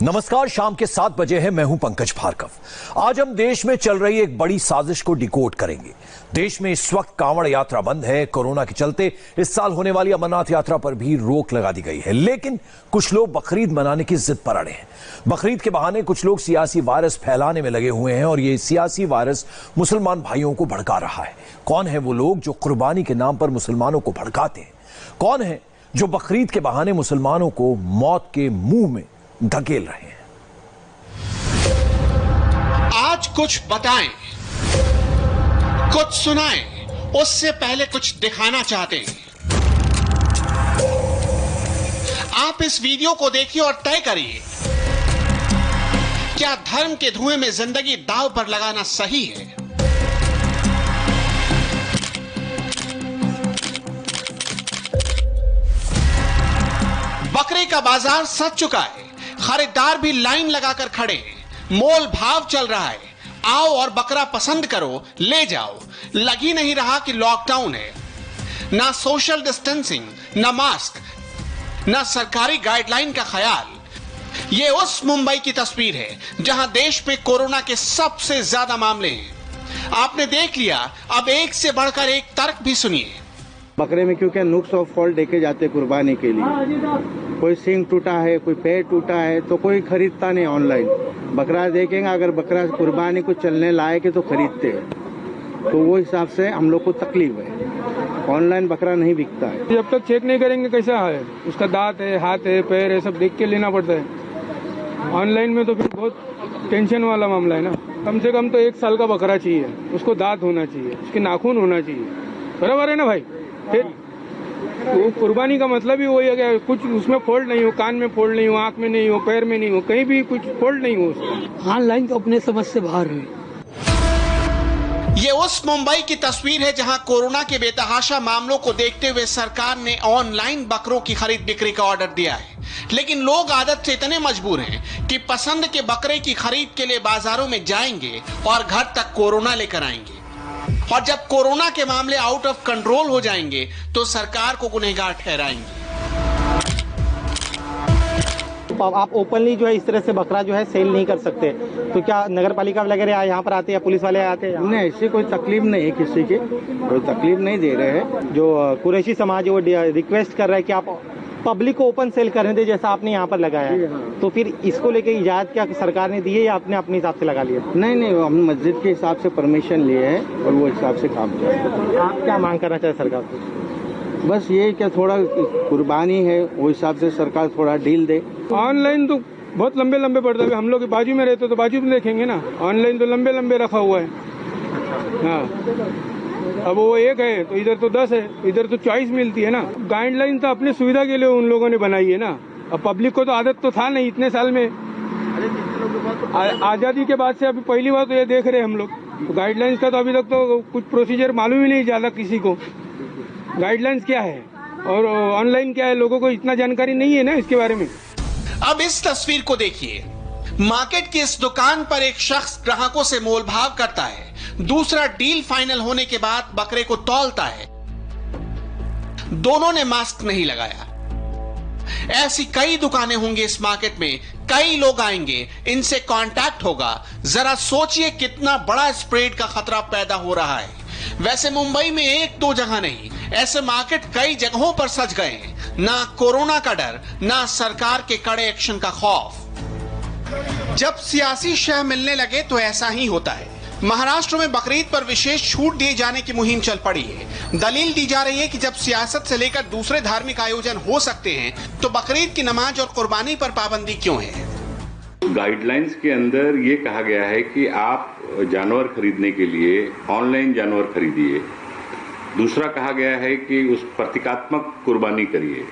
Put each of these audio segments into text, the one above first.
नमस्कार, शाम के 7 बजे है। मैं हूं पंकज भार्गव। आज हम देश में चल रही एक बड़ी साजिश को डिकोड करेंगे। देश में इस वक्त कांवड़ यात्रा बंद है। कोरोना के चलते इस साल होने वाली अमरनाथ यात्रा पर भी रोक लगा दी गई है, लेकिन कुछ लोग बकरीद मनाने की जिद पर अड़े हैं। बकरीद के बहाने कुछ लोग सियासी वायरस फैलाने में लगे हुए हैं और ये सियासी वायरस मुसलमान भाइयों को भड़का रहा है। कौन है वो लोग जो कुर्बानी के नाम पर मुसलमानों को भड़काते हैं? कौन है जो बकरीद के बहाने मुसलमानों को मौत के मुंह में धकेल रहे हैं? आज कुछ बताएं, कुछ सुनाएं, उससे पहले कुछ दिखाना चाहते हैं। आप इस वीडियो को देखिए और तय करिए, क्या धर्म के धुएं में जिंदगी दांव पर लगाना सही है? बकरे का बाजार सज चुका है। खरीदार भी लाइन लगाकर खड़े हैं। मोल भाव चल रहा है। आओ और बकरा पसंद करो, ले जाओ। लग ही नहीं रहा कि लॉकडाउन है। ना सोशल डिस्टेंसिंग, ना मास्क, ना सरकारी गाइडलाइन का ख्याल। ये उस मुंबई की तस्वीर है जहां देश में कोरोना के सबसे ज्यादा मामले हैं। आपने देख लिया, अब एक से बढ़कर एक तर्क भी सुनिए। बकरे में क्योंकि नुक्स और फॉल्ट देखे जाते हैं कुर्बानी के लिए। कोई सींग टूटा है, कोई पैर टूटा है, तो कोई खरीदता नहीं ऑनलाइन। बकरा देखेंगे, अगर बकरा कुर्बानी को चलने लायक है तो खरीदते हैं। तो वो हिसाब से हम लोग को तकलीफ है। ऑनलाइन बकरा नहीं बिकता है। जब तक चेक नहीं करेंगे कैसा है, उसका दांत है, हाथ है, पैर है, सब देख के लेना पड़ता है। ऑनलाइन में तो फिर बहुत टेंशन वाला मामला है ना। कम से कम तो 1 साल का बकरा चाहिए, उसको दांत होना चाहिए, उसके नाखून होना चाहिए। बराबर है ना भाई? फिर वो कुर्बानी का मतलब ही वही है कि कुछ उसमें फोल्ड नहीं हो, कान में फोल्ड नहीं हो, आंख में नहीं हो, पैर में नहीं हो, कहीं भी कुछ फोल्ड नहीं हो उसका। ऑनलाइन तो अपने समझ से बाहर है। ये उस मुंबई की तस्वीर है जहां कोरोना के बेतहाशा मामलों को देखते हुए सरकार ने ऑनलाइन बकरों की खरीद बिक्री का ऑर्डर दिया है। लेकिन लोग आदत से इतने मजबूर हैं कि पसंद के बकरे की खरीद के लिए बाजारों में जाएंगे और घर तक कोरोना लेकर आएंगे। और जब कोरोना के मामले आउट ऑफ कंट्रोल हो जाएंगे तो सरकार को गुनहगार ठहराएंगे। आप ओपनली जो है इस तरह से बकरा जो है सेल नहीं कर सकते, तो क्या नगर पालिका वगैरह यहाँ पर आते हैं या पुलिस वाले आते हैं? नहीं, ऐसी कोई तकलीफ नहीं है, किसी की कोई तकलीफ नहीं दे रहे हैं। जो कुरैशी समाज है वो रिक्वेस्ट कर रहा है कि आप पब्लिक को ओपन सेल करने दे, जैसा आपने यहाँ पर लगाया है। तो फिर इसको लेके इजाजत क्या सरकार ने दी है या आपने अपने हिसाब से लगा लिया? नहीं, हम मस्जिद के हिसाब से परमिशन लिए हैं और वो हिसाब से काम कर रहे हैं। आप क्या मांग करना चाहते सरकार को? बस ये क्या थोड़ा कुर्बानी है, वो हिसाब से सरकार थोड़ा डील दे। ऑनलाइन तो बहुत लंबे लंबे पड़ता है। हम लोग बाजू में रहते तो बाजू में देखेंगे ना। ऑनलाइन तो लंबे लंबे रखा हुआ है। हाँ, अब वो एक है तो इधर तो 10 है, इधर तो चॉइस मिलती है ना। गाइडलाइन तो अपनी सुविधा के लिए उन लोगों ने बनाई है ना। अब पब्लिक को तो आदत तो था नहीं इतने साल में। आजादी के बाद से अभी पहली बार तो ये देख रहे हैं हम लोग। तो गाइडलाइंस का तो अभी तक तो कुछ प्रोसीजर मालूम ही नहीं ज्यादा किसी को। गाइडलाइंस क्या है और ऑनलाइन क्या है, लोगों को इतना जानकारी नहीं है ना इसके बारे में। अब इस तस्वीर को देखिए। मार्केट की इस दुकान पर एक शख्स ग्राहकों से मोलभाव करता है, दूसरा डील फाइनल होने के बाद बकरे को तौलता है। दोनों ने मास्क नहीं लगाया। ऐसी कई दुकानें होंगी इस मार्केट में, कई लोग आएंगे, इनसे कांटेक्ट होगा। जरा सोचिए कितना बड़ा स्प्रेड का खतरा पैदा हो रहा है। वैसे मुंबई में 1-2 जगह नहीं, ऐसे मार्केट कई जगहों पर सज गए हैं। ना कोरोना का डर, ना सरकार के कड़े एक्शन का खौफ। जब सियासी शह मिलने लगे तो ऐसा ही होता है। महाराष्ट्र में बकरीद पर विशेष छूट दिए जाने की मुहिम चल पड़ी है। दलील दी जा रही है कि जब सियासत से लेकर दूसरे धार्मिक आयोजन हो सकते हैं तो बकरीद की नमाज और कुर्बानी पर पाबंदी क्यों है? गाइडलाइंस के अंदर ये कहा गया है कि आप जानवर खरीदने के लिए ऑनलाइन जानवर खरीदिए। दूसरा कहा गया है कि उस प्रतीकात्मक कुर्बानी करिए।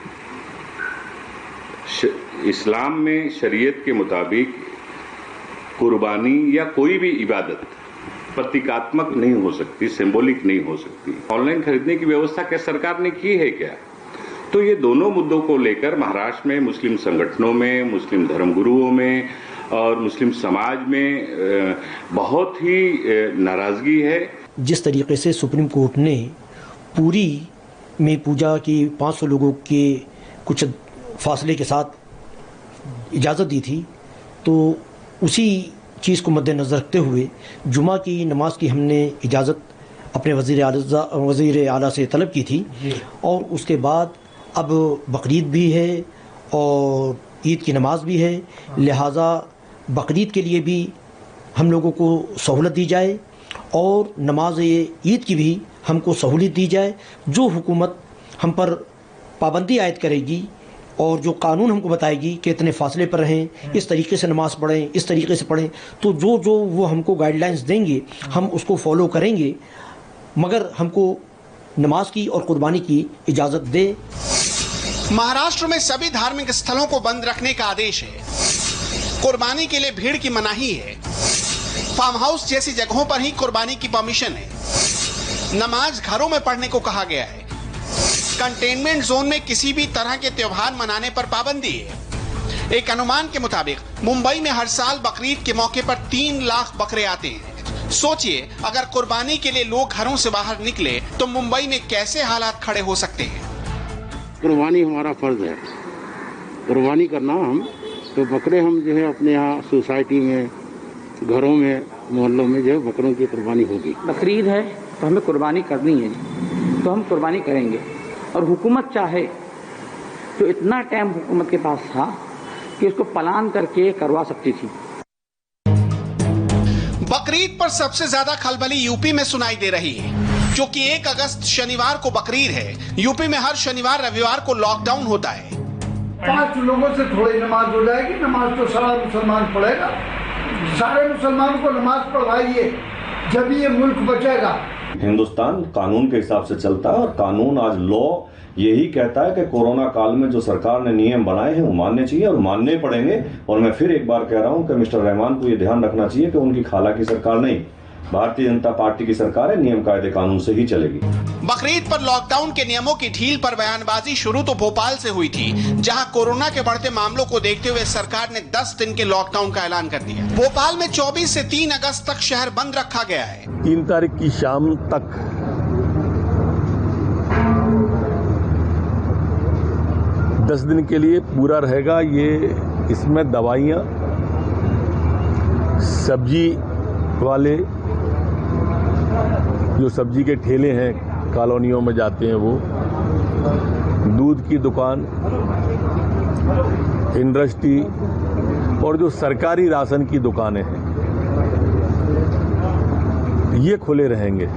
इस्लाम में शरीयत के मुताबिक कुर्बानी या कोई भी इबादत प्रतीकात्मक नहीं हो सकती, सिंबॉलिक नहीं हो सकती। ऑनलाइन खरीदने की व्यवस्था क्या सरकार ने की है क्या? तो ये दोनों मुद्दों को लेकर महाराष्ट्र में मुस्लिम संगठनों में, मुस्लिम धर्मगुरुओं में और मुस्लिम समाज में बहुत ही नाराजगी है। जिस तरीके से सुप्रीम कोर्ट ने पूरी में पूजा की 500 लोगों के कुछ फासले के साथ इजाज़त दी थी, तो उसी चीज़ को मद्देनज़र रखते हुए जुमा की नमाज की हमने इजाज़त अपने वज़ीर आला से तलब की थी। और उसके बाद अब बकरीद भी है और ईद की नमाज भी है, लिहाजा बकरीद के लिए भी हम लोगों को सहूलत दी जाए और नमाज ईद की भी हमको सहूलत दी जाए। जो हुकूमत हम पर पाबंदी आयद करेगी और जो कानून हमको बताएगी कि इतने फासले पर रहें, इस तरीके से नमाज़ पढ़ें, इस तरीके से पढ़ें, तो जो वो हमको गाइडलाइंस देंगे हम उसको फॉलो करेंगे, मगर हमको नमाज की और कुर्बानी की इजाज़त दे। महाराष्ट्र में सभी धार्मिक स्थलों को बंद रखने का आदेश है। कुर्बानी के लिए भीड़ की मनाही है। फार्म हाउस जैसी जगहों पर ही कुर्बानी की परमिशन है। नमाज घरों में पढ़ने को कहा गया है। कंटेनमेंट जोन में किसी भी तरह के त्योहार मनाने पर पाबंदी है। एक अनुमान के मुताबिक मुंबई में हर साल बकरीद के मौके पर 3 लाख बकरे आते हैं। सोचिए, अगर कुर्बानी के लिए लोग घरों से बाहर निकले तो मुंबई में कैसे हालात खड़े हो सकते हैं। कुर्बानी हमारा फर्ज है, कुर्बानी करना हम तो बकरे हम जो है अपने यहाँ सोसाइटी में, घरों में, मोहल्लों में जो है बकरों की कुर्बानी होगी। बकरीद है तो हमें कुर्बानी करनी है, तो हम कुर्बानी करेंगे। और हुकूमत चाहे तो इतना टाइम हुकूमत के पास था कि उसको प्लान करके करवा सकती थी। बकरीद पर सबसे ज्यादा खलबली यूपी में सुनाई दे रही है, क्योंकि 1 अगस्त शनिवार को बकरीद है। यूपी में हर शनिवार रविवार को लॉकडाउन होता है। 5 लोगों से थोड़ी नमाज हो जाएगी। नमाज तो सारा मुसलमान पढ़ेगा। सारे मुसलमान को नमाज पढ़वाइए, जब ये मुल्क बचेगा। हिंदुस्तान कानून के हिसाब से चलता है और कानून आज लॉ यही कहता है कि कोरोना काल में जो सरकार ने नियम बनाए हैं वो मानने चाहिए और मानने पड़ेंगे। और मैं फिर एक बार कह रहा हूं कि मिस्टर रहमान को ये ध्यान रखना चाहिए कि उनकी खाला की सरकार नहीं, भारतीय जनता पार्टी की सरकार है, नियम कायदे कानून से ही चलेगी। बकरीद पर लॉकडाउन के नियमों की ढील पर बयानबाजी शुरू तो भोपाल से हुई थी, जहां कोरोना के बढ़ते मामलों को देखते हुए सरकार ने 10 दिन के लॉकडाउन का ऐलान कर दिया। भोपाल में 24 से 3 अगस्त तक शहर बंद रखा गया है। 3 तारीख की शाम तक 10 दिन के लिए पूरा रहेगा ये। इसमें दवाइयाँ, सब्जी वाले जो सब्जी के ठेले हैं कॉलोनियों में जाते हैं वो, दूध की दुकान, इंडस्ट्री और जो सरकारी राशन की दुकानें हैं ये खुले रहेंगे।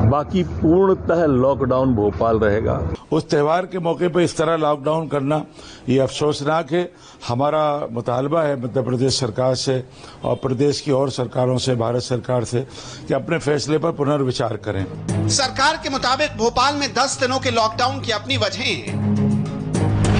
बाकी पूर्णतः लॉकडाउन भोपाल रहेगा। उस त्यौहार के मौके पर इस तरह लॉकडाउन करना ये अफसोसनाक है। हमारा मुतालबा है मध्य प्रदेश सरकार से और प्रदेश की और सरकारों से, भारत सरकार से, कि अपने फैसले पर पुनर्विचार करें। सरकार के मुताबिक भोपाल में 10 दिनों के लॉकडाउन की अपनी वजहें हैं।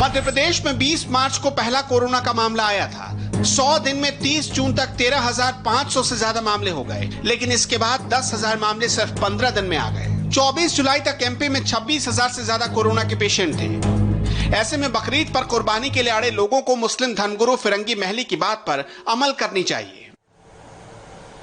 मध्य प्रदेश में 20 मार्च को पहला कोरोना का मामला आया था। 100 दिन में 30 जून तक 13,500 से ज्यादा मामले हो गए, लेकिन इसके बाद 10,000 मामले सिर्फ 15 दिन में आ गए। 24 जुलाई तक एमपी में 26,000 से ज्यादा कोरोना के पेशेंट थे। ऐसे में बकरीद पर कुर्बानी के लिए आड़े लोगों को मुस्लिम धर्मगुरु फिरंगी महली की बात पर अमल करनी चाहिए।